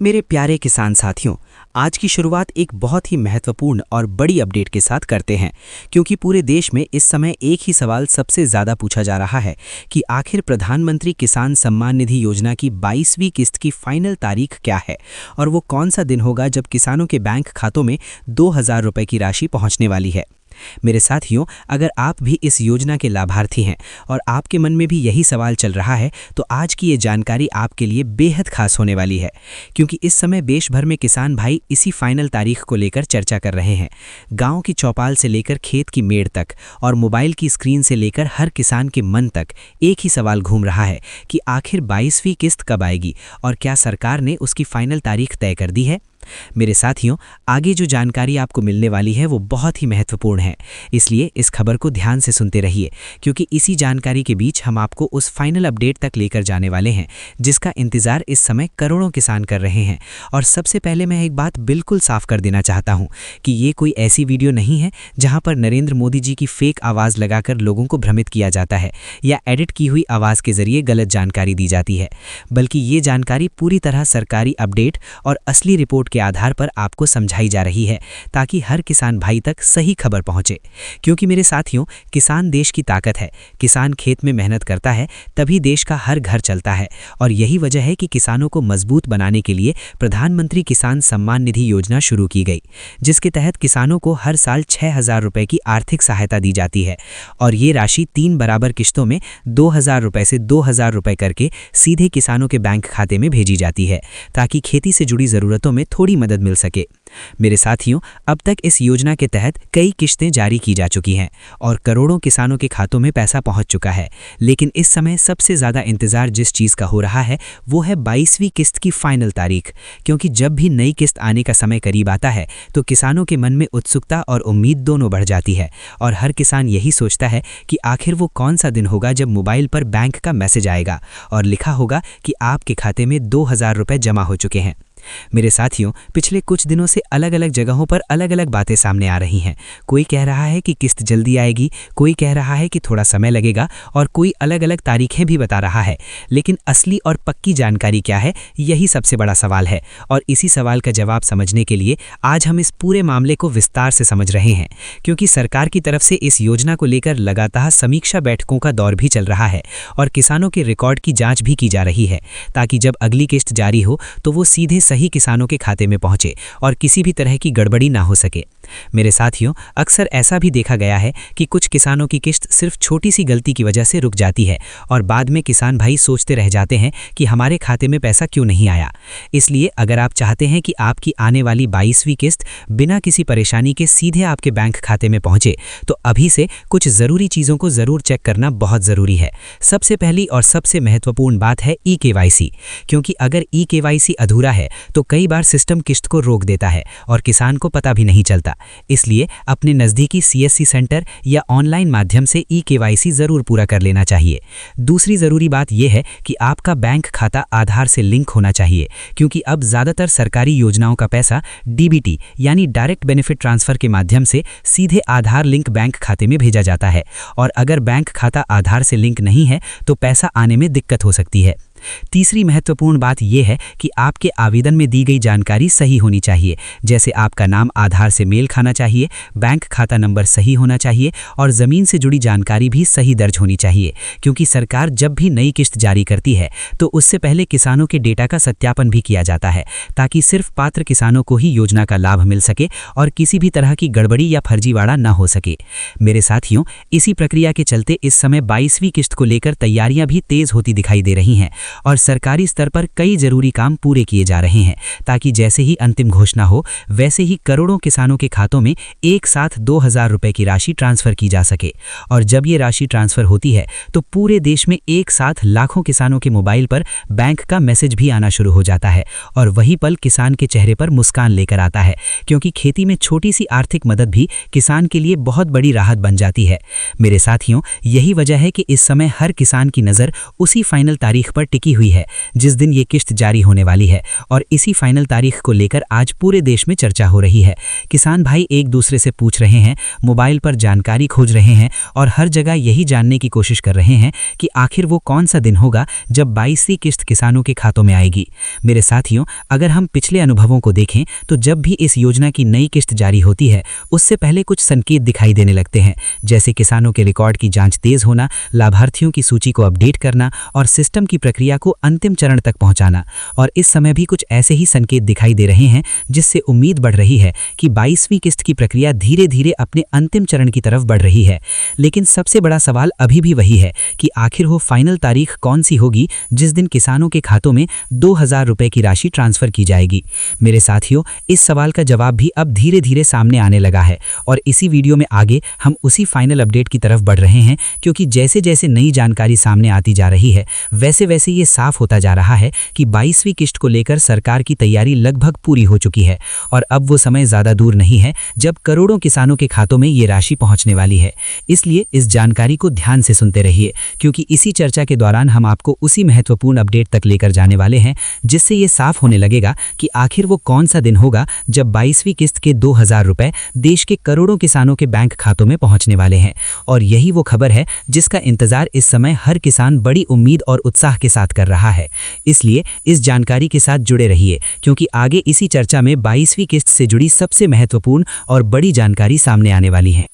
मेरे प्यारे किसान साथियों, आज की शुरुआत एक बहुत ही महत्वपूर्ण और बड़ी अपडेट के साथ करते हैं, क्योंकि पूरे देश में इस समय एक ही सवाल सबसे ज़्यादा पूछा जा रहा है कि आखिर प्रधानमंत्री किसान सम्मान निधि योजना की 22वीं किस्त की फाइनल तारीख क्या है और वो कौन सा दिन होगा जब किसानों के बैंक खातों में 2,000 रुपये की राशि पहुंचने वाली है। मेरे साथियों, अगर आप भी इस योजना के लाभार्थी हैं और आपके मन में भी यही सवाल चल रहा है, तो आज की ये जानकारी आपके लिए बेहद खास होने वाली है, क्योंकि इस समय देश भर में किसान भाई इसी फाइनल तारीख को लेकर चर्चा कर रहे हैं। गांव की चौपाल से लेकर खेत की मेड़ तक और मोबाइल की स्क्रीन से लेकर हर किसान के मन तक एक ही सवाल घूम रहा है कि आखिर 22वीं किस्त कब आएगी और क्या सरकार ने उसकी फाइनल तारीख तय कर दी है। मेरे साथियों, आगे जो जानकारी आपको मिलने वाली है वो बहुत ही महत्वपूर्ण है, इसलिए इस खबर को ध्यान से सुनते रहिए, क्योंकि इसी जानकारी के बीच हम आपको उस फाइनल अपडेट तक लेकर जाने वाले हैं जिसका इंतजार इस समय करोड़ों किसान कर रहे हैं। और सबसे पहले मैं एक बात बिल्कुल साफ कर देना चाहता हूं कि ये कोई ऐसी वीडियो नहीं है जहां पर नरेंद्र मोदी जी की फेक आवाज़ लगाकर लोगों को भ्रमित किया जाता है या एडिट की हुई आवाज़ के जरिए गलत जानकारी दी जाती है, बल्कि ये जानकारी पूरी तरह सरकारी अपडेट और असली रिपोर्ट के आधार पर आपको समझाई जा रही है, ताकि हर किसान भाई तक सही खबर पहुंचे। क्योंकि मेरे साथियों, किसान देश की ताकत है। किसान खेत में मेहनत करता है तभी देश का हर घर चलता है, और यही वजह है कि किसानों को मजबूत बनाने के लिए प्रधानमंत्री किसान सम्मान निधि योजना शुरू की गई, जिसके तहत किसानों को हर साल 6,000 रुपये की आर्थिक सहायता दी जाती है। और ये राशि 3 बराबर किश्तों में 2,000 रुपये से 2,000 रुपये करके सीधे किसानों के बैंक खाते में भेजी जाती है, ताकि खेती से जुड़ी ज़रूरतों में थोड़ी मदद मिल सके। मेरे साथियों, अब तक इस योजना के तहत कई किश्तें जारी की जा चुकी हैं और करोड़ों किसानों के खातों में पैसा पहुंच चुका है, लेकिन इस समय सबसे ज़्यादा इंतजार जिस चीज़ का हो रहा है वो है 22वीं किस्त की फाइनल तारीख। क्योंकि जब भी नई किस्त आने का समय करीब आता है तो किसानों के मन में उत्सुकता और उम्मीद दोनों बढ़ जाती है, और हर किसान यही सोचता है कि आखिर वो कौन सा दिन होगा जब मोबाइल पर बैंक का मैसेज आएगा और लिखा होगा कि आपके खाते में 2,000 रुपये जमा हो चुके हैं। मेरे साथियों, पिछले कुछ दिनों से अलग अलग जगहों पर अलग अलग बातें सामने आ रही हैं। कोई कह रहा है कि किस्त जल्दी आएगी, कोई कह रहा है कि थोड़ा समय लगेगा, और कोई अलग अलग तारीखें भी बता रहा है। लेकिन असली और पक्की जानकारी क्या है, यही सबसे बड़ा सवाल है। और इसी सवाल का जवाब समझने के लिए आज हम इस पूरे मामले को विस्तार से समझ रहे हैं, क्योंकि सरकार की तरफ से इस योजना को लेकर लगातार समीक्षा बैठकों का दौर भी चल रहा है और किसानों के रिकॉर्ड की जाँच भी की जा रही है, ताकि जब अगली किस्त जारी हो तो वो सीधे सही किसानों के खाते में पहुंचे और किसी भी तरह की गड़बड़ी ना हो सके। मेरे साथियों, अक्सर ऐसा भी देखा गया है कि कुछ किसानों की किस्त सिर्फ छोटी सी गलती की वजह से रुक जाती है और बाद में किसान भाई सोचते रह जाते हैं कि हमारे खाते में पैसा क्यों नहीं आया। इसलिए अगर आप चाहते हैं कि आपकी आने वाली 22वीं किस्त बिना किसी परेशानी के सीधे आपके बैंक खाते में पहुंचे, तो अभी से कुछ ज़रूरी चीज़ों को ज़रूर चेक करना बहुत ज़रूरी है। सबसे पहली और सबसे महत्वपूर्ण बात है eKYC, क्योंकि अगर eKYC अधूरा है तो कई बार सिस्टम किस्त को रोक देता है और किसान को पता भी नहीं चलता। इसलिए अपने नज़दीकी CSC सेंटर या ऑनलाइन माध्यम से eKYC ज़रूर पूरा कर लेना चाहिए। दूसरी ज़रूरी बात यह है कि आपका बैंक खाता आधार से लिंक होना चाहिए, क्योंकि अब ज़्यादातर सरकारी योजनाओं का पैसा DBT यानी डायरेक्ट बेनिफिट ट्रांसफ़र के माध्यम से सीधे आधार लिंक बैंक खाते में भेजा जाता है, और अगर बैंक खाता आधार से लिंक नहीं है तो पैसा आने में दिक्कत हो सकती है। तीसरी महत्वपूर्ण बात यह है कि आपके आवेदन में दी गई जानकारी सही होनी चाहिए, जैसे आपका नाम आधार से मेल खाना चाहिए, बैंक खाता नंबर सही होना चाहिए और ज़मीन से जुड़ी जानकारी भी सही दर्ज होनी चाहिए, क्योंकि सरकार जब भी नई किस्त जारी करती है तो उससे पहले किसानों के डेटा का सत्यापन भी किया जाता है, ताकि सिर्फ पात्र किसानों को ही योजना का लाभ मिल सके और किसी भी तरह की गड़बड़ी या फर्जीवाड़ा न हो सके। मेरे साथियों, इसी प्रक्रिया के चलते इस समय 22वीं किस्त को लेकर तैयारियां भी तेज होती दिखाई दे रही हैं और सरकारी स्तर पर कई जरूरी काम पूरे किए जा रहे हैं, ताकि जैसे ही अंतिम घोषणा हो वैसे ही करोड़ों किसानों के खातों में एक साथ 2,000 रुपये की राशि ट्रांसफ़र की जा सके। और जब ये राशि ट्रांसफ़र होती है तो पूरे देश में एक साथ लाखों किसानों के मोबाइल पर बैंक का मैसेज भी आना शुरू हो जाता है, और वही पल किसान के चेहरे पर मुस्कान लेकर आता है, क्योंकि खेती में छोटी सी आर्थिक मदद भी किसान के लिए बहुत बड़ी राहत बन जाती है। मेरे साथियों, यही वजह है कि इस समय हर किसान की नज़र उसी फाइनल तारीख पर टिकी हुई है जिस दिन ये किस्त जारी होने वाली है, और इसी फाइनल तारीख को लेकर आज पूरे देश में चर्चा हो रही है। किसान भाई एक दूसरे से पूछ रहे हैं, मोबाइल पर जानकारी खोज रहे हैं और हर जगह यही जानने की कोशिश कर रहे हैं कि आखिर वो कौन सा दिन होगा जब 22वीं किस्त किसानों के खातों में आएगी। मेरे साथियों, अगर हम पिछले अनुभवों को देखें तो जब भी इस योजना की नई किस्त जारी होती है उससे पहले कुछ संकेत दिखाई देने लगते हैं, जैसे किसानों के रिकॉर्ड की जांच तेज होना, लाभार्थियों की सूची को अपडेट करना और सिस्टम की प्रक्रिया को अंतिम चरण तक पहुंचाना। और इस समय भी कुछ ऐसे ही संकेत दिखाई दे रहे हैं, जिससे उम्मीद बढ़ रही है कि 22वीं किस्त की प्रक्रिया धीरे धीरे अपने अंतिम चरण की तरफ बढ़ रही है। लेकिन सबसे बड़ा सवाल अभी भी वही है कि आखिर वो फाइनल तारीख कौन सी होगी जिस दिन किसानों के खातों में 2000 रुपए की राशि ट्रांसफर की जाएगी। मेरे साथियों, इस सवाल का जवाब भी अब धीरे धीरे सामने आने लगा है और इसी वीडियो में आगे हम उसी फाइनल अपडेट की तरफ बढ़ रहे हैं, क्योंकि जैसे जैसे नई जानकारी सामने आती जा रही है वैसे वैसे ये साफ होता जा रहा है कि 22वीं किस्त को लेकर सरकार की तैयारी लगभग पूरी हो चुकी है और अब वो समय ज़्यादा दूर नहीं है जब करोड़ों किसानों के खातों में ये राशि पहुंचने वाली है। इसलिए इस जानकारी को ध्यान से सुनते रहिए, क्योंकि इसी चर्चा के दौरान हम आपको उसी महत्वपूर्ण अपडेट तक लेकर जाने वाले हैं जिससे ये साफ होने लगेगा कि आखिर वो कौन सा दिन होगा जब 22वीं किस्त के 2000 रुपए देश के करोड़ों किसानों के बैंक खातों में पहुंचने वाले हैं। और यही वो खबर है जिसका इंतजार इस समय हर किसान बड़ी उम्मीद और उत्साह के साथ कर रहा है। इसलिए इस जानकारी के साथ जुड़े रहिए, क्योंकि आगे इसी चर्चा में 22वीं किस्त से जुड़ी सबसे महत्वपूर्ण और बड़ी जानकारी सामने आने वाली है।